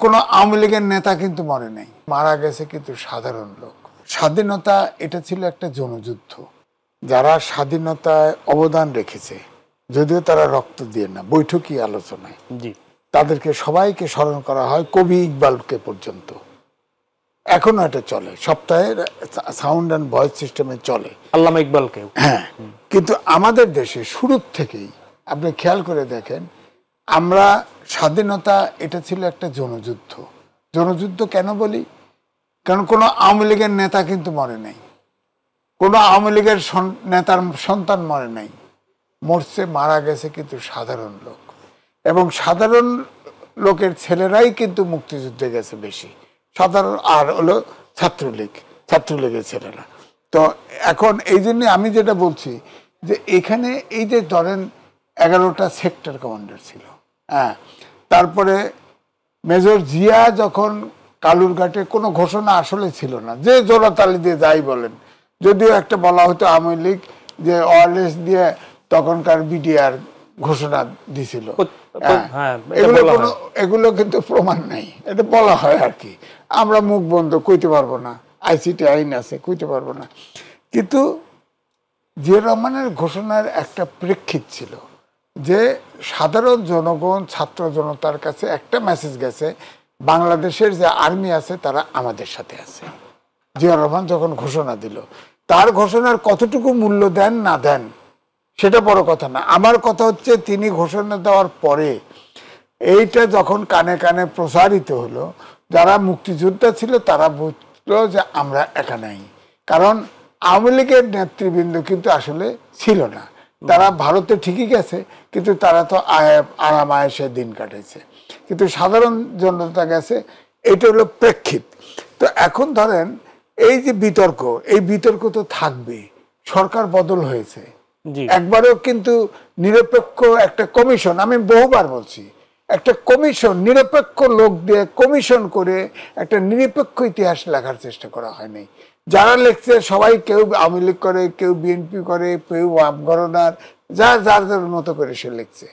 কোনো আওয়ামী লীগের নেতা কিন্তু মরে নাই, মারা গেছে কিন্তু সাধারণ লোক। স্বাধীনতা এটা ছিল একটা জনযুদ্ধ। যারা স্বাধীনতায় অবদান রেখেছে, যদিও তারা রক্ত দিয়ে না, বৈঠকি আলোচনায়, তাদেরকে সবাইকে স্মরণ করা হয়, কবি ইকবালকে পর্যন্ত। এখনো এটা চলে, সপ্তাহে সাউন্ড অ্যান্ড ভয়েস সিস্টেমে চলে, আল্লামা ইকবালকে। হ্যাঁ, কিন্তু আমাদের দেশে শুরুর থেকেই আপনি খেয়াল করে দেখেন, আমরা স্বাধীনতা এটা ছিল একটা জনযুদ্ধ। জনযুদ্ধ কেন বলি? কারণ কোনো আওয়ামী লীগের নেতা কিন্তু মরে নাই, কোনো আওয়ামী লীগের নেতার সন্তান মরে নাই, মরছে, মারা গেছে কিন্তু সাধারণ লোক। এবং সাধারণ লোকের ছেলেরাই কিন্তু মুক্তিযুদ্ধে গেছে বেশি, সাধারণ আর হলো ছাত্রলীগের ছেলেরা। তো এখন এই জন্য আমি যেটা বলছি যে এখানে এই যে ধরেন 11টা সেক্টর কমান্ডার ছিল, হ্যাঁ, তারপরে মেজর জিয়া যখন কালুরঘাটে কোনো ঘোষণা আসলে ছিল না, যে জোড়াতালি দিয়ে যাই বলেন, যদিও একটা বলা হতো আওয়ামী লীগ যে ওয়ারলেস দিয়ে তখনকার বিডিআর ঘোষণা দিছিল, এগুলো কিন্তু প্রমাণ নাই, এটা বলা হয় আর কি, আমরা মুখ বন্ধ, কইতে পারবো না, আইসিটি আইন আছে, কইতে পারবো না। কিন্তু জিয়া রহমানের ঘোষণার একটা প্রেক্ষিত ছিল যে সাধারণ জনগণ, ছাত্র জনতার কাছে একটা মেসেজ গেছে, বাংলাদেশের যে আর্মি আছে তারা আমাদের সাথে আছে। জিয়া রহমান যখন ঘোষণা দিল, তার ঘোষণার কতটুকু মূল্য দেন না দেন সেটা বড় কথা না, আমার কথা হচ্ছে তিনি ঘোষণা দেওয়ার পরে এইটা যখন কানে কানে প্রসারিত হলো, যারা মুক্তিযোদ্ধা ছিল তারা বুঝলো যে আমরা একা নাই। কারণ আওয়ামী লীগের নেতৃবৃন্দ কিন্তু আসলে ছিল না, তারা ভারতে ঠিকই গেছে, কিন্তু তারা তো আরাম আয়েসে দিন কাটাইছে, কিন্তু সাধারণ জনতা গেছে। এটা হলো প্রেক্ষিত। তো এখন ধরেন এই যে বিতর্ক, এই বিতর্ক তো থাকবে, সরকার বদল হয়েছে, একবারও কিন্তু নিরপেক্ষ একটা কমিশন, আমি বহুবার বলছি, একটা কমিশন, নিরপেক্ষ লোক দিয়ে কমিশন করে একটা নিরপেক্ষ ইতিহাস লেখার চেষ্টা করা হয়নি। যারা লিখছে সবাই কেউ আওয়ামী লীগ করে, কেউ বিএনপি করে, কেউ গভর্নর, যার যার মতো করে সে লিখছে।